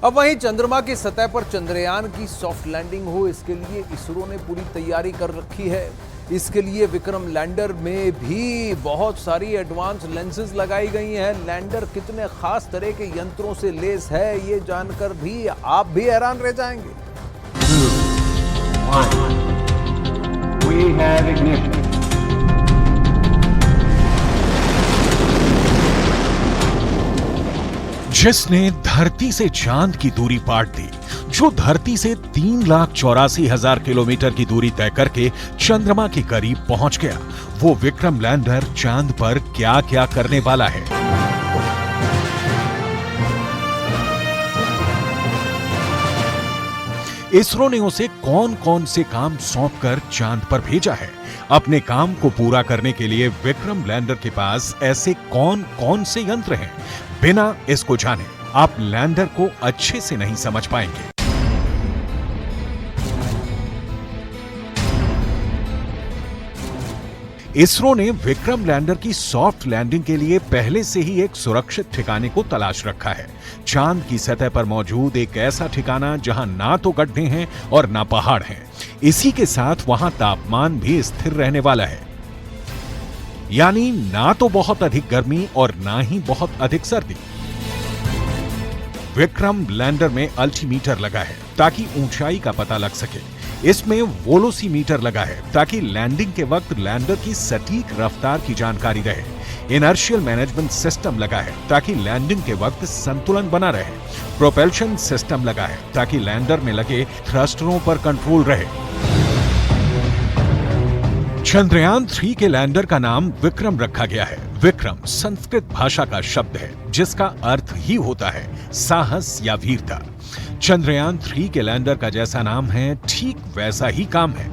अब वहीं चंद्रमा की सतह पर चंद्रयान की सॉफ्ट लैंडिंग हो, इसके लिए इसरो ने पूरी तैयारी कर रखी है। इसके लिए विक्रम लैंडर में भी बहुत सारी एडवांस लेंसेज लगाई गई हैं। लैंडर कितने खास तरह के यंत्रों से लैस है, ये जानकर भी आप भी हैरान रह जाएंगे। 2, 1. We have ignition. जिसने धरती से चांद की दूरी पाट दी, जो धरती से 3,84,000 किलोमीटर की दूरी तय करके चंद्रमा के करीब पहुंच गया, वो विक्रम लैंडर चांद पर क्या क्या करने वाला है। इसरो ने उसे कौन कौन से काम सौंपकर चांद पर भेजा है। अपने काम को पूरा करने के लिए विक्रम लैंडर के पास ऐसे कौन कौन से यंत्र हैं, बिना इसको जाने आप लैंडर को अच्छे से नहीं समझ पाएंगे। इसरो ने विक्रम लैंडर की सॉफ्ट लैंडिंग के लिए पहले से ही एक सुरक्षित ठिकाने को तलाश रखा है। चांद की सतह पर मौजूद एक ऐसा ठिकाना जहां ना तो गड्ढे हैं और ना पहाड़ हैं। इसी के साथ वहां तापमान भी स्थिर रहने वाला है, यानी ना तो बहुत अधिक गर्मी और ना ही बहुत अधिक सर्दी। विक्रम लैंडर में अल्टीमीटर लगा है ताकि ऊंचाई का पता लग सके। इसमें वोलोसीमीटर लगा है ताकि लैंडिंग के वक्त लैंडर की सटीक रफ्तार की जानकारी रहे। इनर्शियल मैनेजमेंट सिस्टम लगा है ताकि लैंडिंग के वक्त संतुलन बना रहे। प्रोपेल्शन सिस्टम लगा है ताकि लैंडर में लगे थ्रस्टरों पर कंट्रोल रहे। चंद्रयान 3 के लैंडर का नाम विक्रम रखा गया है। विक्रम संस्कृत भाषा का शब्द है जिसका अर्थ ही होता है साहस या वीरता। चंद्रयान 3 के लैंडर का जैसा नाम है, ठीक वैसा ही काम है।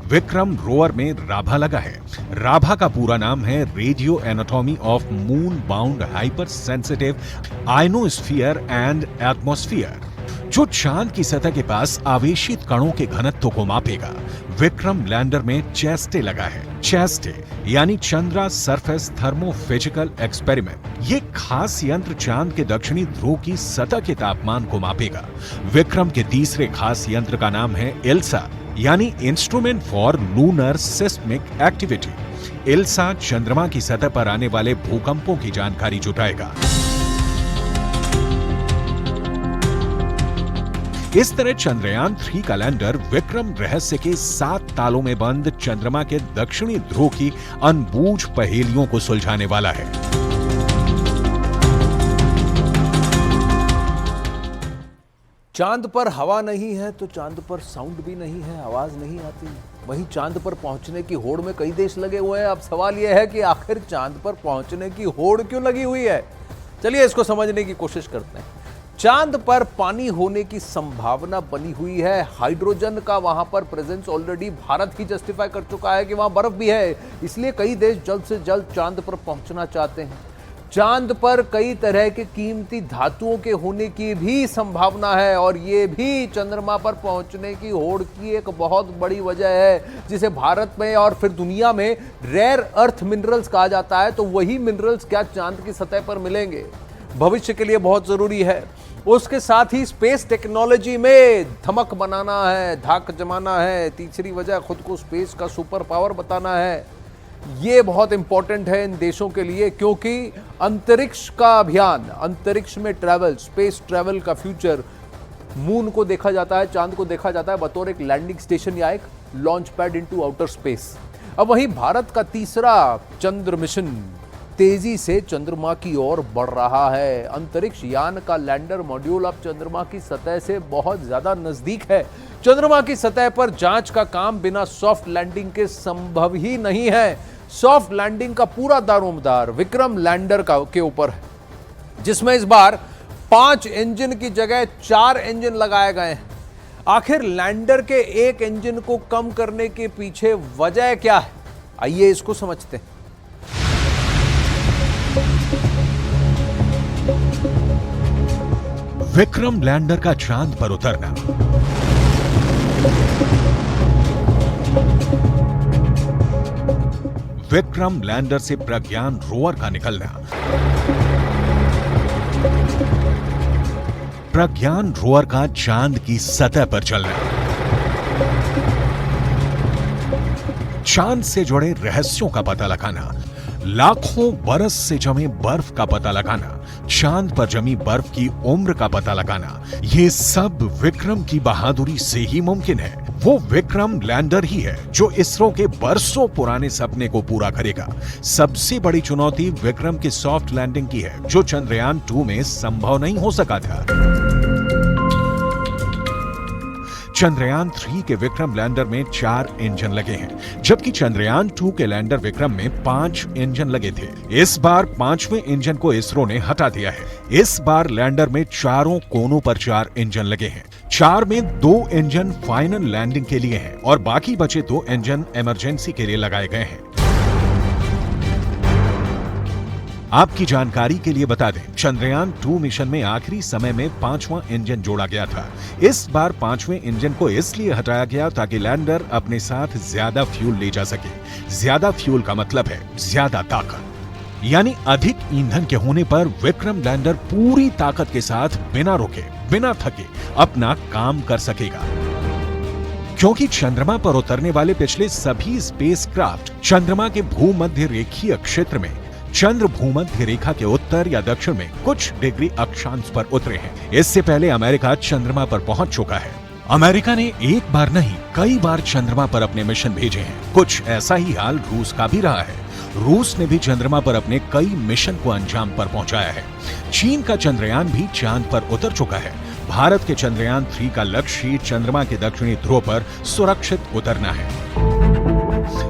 विक्रम रोवर में राभा लगा है। राभा का पूरा नाम है radio anatomy of moon bound hyper sensitive ionosphere and atmosphere, जो चांद की सतह के पास आवेशित कणों के घनत्व को मापेगा। विक्रम लैंडर में चेस्टे लगा है। चेस्टे यानी चंद्रा सरफेस थर्मोफिजिकल एक्सपेरिमेंट। ये खास यंत्र चांद के दक्षिणी ध्रुव की सतह के तापमान को मापेगा। विक्रम के तीसरे खास यंत्र का नाम है इल्सा, यानी instrument for lunar seismic activity. ILSA चंद्रमा की सतह पर आने वाले भूकंपों की जानकारी जुटाएगा। इस तरह चंद्रयान 3 का लैंडर विक्रम रहस्य के 7 तालों में बंद चंद्रमा के दक्षिणी ध्रुव की अनबूझ पहेलियों को सुलझाने वाला है। चांद पर हवा नहीं है तो चांद पर साउंड भी नहीं है, आवाज नहीं आती। वहीं चांद पर पहुंचने की होड़ में कई देश लगे हुए हैं। अब सवाल यह है कि आखिर चांद पर पहुंचने की होड़ क्यों लगी हुई है? चलिए इसको समझने की कोशिश करते हैं। चांद पर पानी होने की संभावना बनी हुई है। हाइड्रोजन का वहां पर प्रेजेंस ऑलरेडी भारत ही जस्टिफाई कर चुका है कि वहां बर्फ भी है, इसलिए कई देश जल्द से जल्द चांद पर पहुंचना चाहते हैं। चांद पर कई तरह के कीमती धातुओं के होने की भी संभावना है और ये भी चंद्रमा पर पहुंचने की होड़ की एक बहुत बड़ी वजह है, जिसे भारत में और फिर दुनिया में रेयर अर्थ मिनरल्स कहा जाता है। तो वही मिनरल्स क्या चांद की सतह पर मिलेंगे? भविष्य के लिए बहुत जरूरी है। उसके साथ ही स्पेस टेक्नोलॉजी में धमक बनाना है, धाक जमाना है। तीसरी वजह खुद को स्पेस का सुपर पावर बताना है। ये बहुत इंपॉर्टेंट है इन देशों के लिए, क्योंकि अंतरिक्ष का अभियान, अंतरिक्ष में ट्रैवल, स्पेस ट्रैवल का फ्यूचर, मून को देखा जाता है, चांद को देखा जाता है बतौर एक लैंडिंग स्टेशन या एक launch pad into outer space. अब वहीं भारत का तीसरा चंद्र मिशन तेजी से चंद्रमा की ओर बढ़ रहा है। अंतरिक्ष यान का लैंडर मॉड्यूल अब चंद्रमा की सतह से बहुत ज्यादा नजदीक है। चंद्रमा की सतह पर जांच का काम बिना सॉफ्ट लैंडिंग के संभव ही नहीं है। सॉफ्ट लैंडिंग का पूरा दारोमदार विक्रम लैंडर के ऊपर है, जिसमें इस बार 5 इंजन की जगह 4 इंजन लगाए गए हैं। आखिर लैंडर के एक इंजन को कम करने के पीछे वजह क्या है? आइए इसको समझते हैं। विक्रम लैंडर का चांद पर उतरना। विक्रम लैंडर से प्रज्ञान रोवर का निकलना। प्रज्ञान रोवर का चांद की सतह पर चलना, चांद से जुड़े रहस्यों का पता लगाना, लाखों बरस से जमे बर्फ का पता लगाना, चांद पर जमी बर्फ की उम्र का पता लगाना, ये सब विक्रम की बहादुरी से ही मुमकिन है। वो विक्रम लैंडर ही है जो इसरो के बरसों पुराने सपने को पूरा करेगा। सबसे बड़ी चुनौती विक्रम की सॉफ्ट लैंडिंग की है, जो चंद्रयान 2 में संभव नहीं हो सका था। चंद्रयान 3 के विक्रम लैंडर में 4 इंजन लगे हैं, जबकि चंद्रयान 2 के लैंडर विक्रम में 5 इंजन लगे थे। इस बार 5वें इंजन को इसरो ने हटा दिया है। इस बार लैंडर में चारों कोनों पर 4 इंजन लगे हैं। 4 में 2 इंजन फाइनल लैंडिंग के लिए हैं और बाकी बचे 2 इंजन इमरजेंसी के लिए लगाए गए हैं। आपकी जानकारी के लिए बता दें, चंद्रयान 2 मिशन में आखिरी समय में 5वां इंजन जोड़ा गया था। इस बार 5वें इंजन को इसलिए हटाया गया ताकि लैंडर अपने साथ ज्यादा फ्यूल ले जा सके। ज्यादा फ्यूल का मतलब है ज्यादा ताकत, यानी अधिक ईंधन के होने पर विक्रम लैंडर पूरी ताकत के साथ बिना रुके, बिना थके अपना काम कर सकेगा। क्योंकि चंद्रमा पर उतरने वाले पिछले सभी स्पेसक्राफ्ट चंद्रमा के भूमध्य रेखीय क्षेत्र में, चंद्र भूमध्य रेखा के उत्तर या दक्षिण में कुछ डिग्री अक्षांश पर उतरे हैं। इससे पहले अमेरिका चंद्रमा पर पहुंच चुका है। अमेरिका ने एक बार नहीं, कई बार चंद्रमा पर अपने मिशन भेजे हैं। कुछ ऐसा ही हाल रूस का भी रहा है। रूस ने भी चंद्रमा पर अपने कई मिशन को अंजाम पर पहुंचाया है। चीन का चंद्रयान भी चांद पर उतर चुका है। भारत के चंद्रयान 3 का लक्ष्य चंद्रमा के दक्षिणी ध्रुव पर सुरक्षित उतरना है।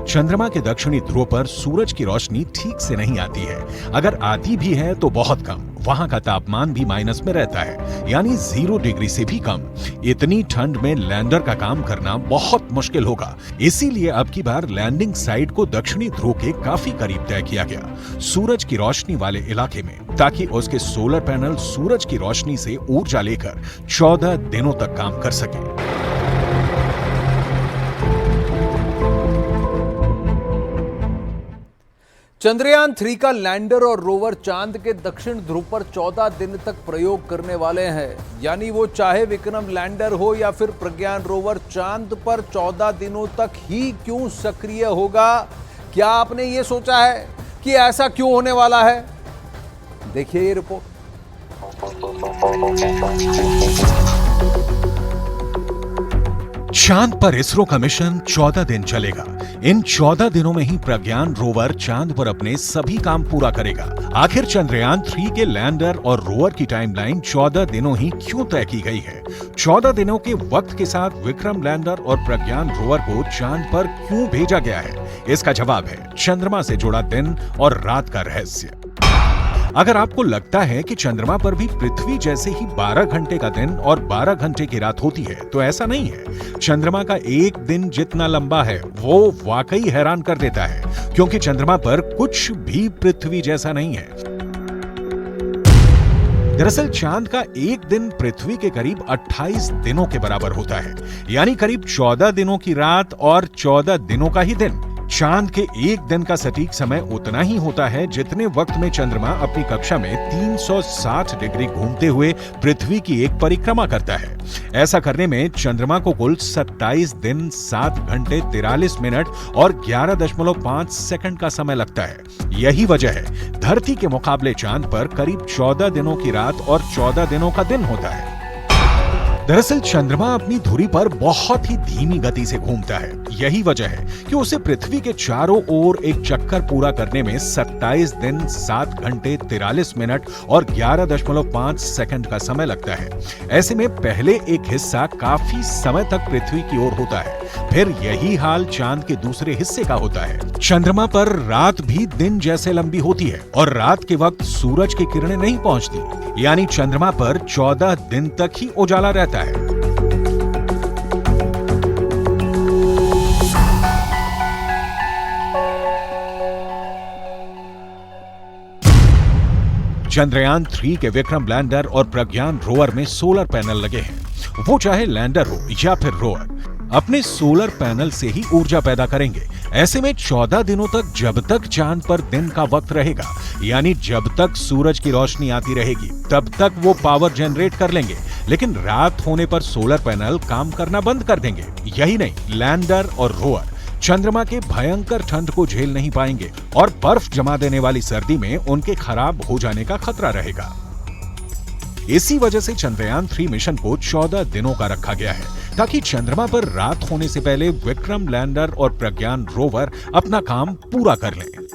चंद्रमा के दक्षिणी ध्रुव पर सूरज की रोशनी ठीक से नहीं आती है। अगर आती भी है तो बहुत कम। वहां का तापमान भी माइनस में रहता है, यानी 0 डिग्री से भी कम। इतनी ठंड में लैंडर का काम करना बहुत मुश्किल होगा। इसीलिए अब की बार लैंडिंग साइट को दक्षिणी ध्रुव के काफी करीब तय किया गया, सूरज की रोशनी वाले इलाके में, ताकि उसके सोलर पैनल सूरज की रोशनी से ऊर्जा लेकर 14 दिनों तक काम कर सके। चंद्रयान 3 का लैंडर और रोवर चांद के दक्षिण ध्रुव पर 14 दिन तक प्रयोग करने वाले हैं। यानी वो चाहे विक्रम लैंडर हो या फिर प्रज्ञान रोवर, चांद पर 14 दिनों तक ही क्यों सक्रिय होगा? क्या आपने ये सोचा है कि ऐसा क्यों होने वाला है? देखिए ये रिपोर्ट। चांद पर इसरो का मिशन 14 दिन चलेगा। इन 14 दिनों में ही प्रज्ञान रोवर चांद पर अपने सभी काम पूरा करेगा। आखिर चंद्रयान 3 के लैंडर और रोवर की टाइमलाइन 14 दिनों ही क्यों तय की गई है? 14 दिनों के वक्त के साथ विक्रम लैंडर और प्रज्ञान रोवर को चांद पर क्यों भेजा गया है? इसका जवाब है चंद्रमा से जुड़ा दिन और रात का रहस्य। अगर आपको लगता है कि चंद्रमा पर भी पृथ्वी जैसे ही 12 घंटे का दिन और 12 घंटे की रात होती है, तो ऐसा नहीं है। चंद्रमा का एक दिन जितना लंबा है वो वाकई हैरान कर देता है, क्योंकि चंद्रमा पर कुछ भी पृथ्वी जैसा नहीं है। दरअसल चांद का एक दिन पृथ्वी के करीब 28 दिनों के बराबर होता है, यानी करीब 14 दिनों की रात और 14 दिनों का ही दिन। चांद के एक दिन का सटीक समय उतना ही होता है जितने वक्त में चंद्रमा अपनी कक्षा में 360 डिग्री घूमते हुए पृथ्वी की एक परिक्रमा करता है। ऐसा करने में चंद्रमा को कुल 27 दिन 7 घंटे 43 मिनट और 11.5 सेकंड का समय लगता है। यही वजह है धरती के मुकाबले चांद पर करीब 14 दिनों की रात और 14 दिनों का दिन होता है। दरअसल चंद्रमा अपनी धुरी पर बहुत ही धीमी गति से घूमता है। यही वजह है कि उसे पृथ्वी के चारों ओर एक चक्कर पूरा करने में 27 दिन 7 घंटे 43 मिनट और 11.5 सेकंड का समय लगता है। ऐसे में पहले एक हिस्सा काफी समय तक पृथ्वी की ओर होता है, फिर यही हाल चांद के दूसरे हिस्से का होता है। चंद्रमा पर रात भी दिन जैसे लंबी होती है और रात के वक्त सूरज की किरणें नहीं पहुंचती, यानी चंद्रमा पर 14 दिन तक ही उजाला रहता है। चंद्रयान 3 के विक्रम लैंडर और प्रज्ञान रोवर में सोलर पैनल लगे हैं। वो चाहे लैंडर हो या फिर रोवर, अपने सोलर पैनल से ही ऊर्जा पैदा करेंगे। ऐसे में 14 दिनों तक जब तक चांद पर दिन का वक्त रहेगा, यानी जब तक सूरज की रोशनी आती रहेगी, तब तक वो पावर जनरेट कर लेंगे। लेकिन रात होने पर सोलर पैनल काम करना बंद कर देंगे। यही नहीं, लैंडर और रोवर चंद्रमा के भयंकर ठंड को झेल नहीं पाएंगे और बर्फ जमा देने वाली सर्दी में उनके खराब हो जाने का खतरा रहेगा। इसी वजह से चंद्रयान 3 मिशन को 14 दिनों का रखा गया है, ताकि चंद्रमा पर रात होने से पहले विक्रम लैंडर और प्रज्ञान रोवर अपना काम पूरा कर लें।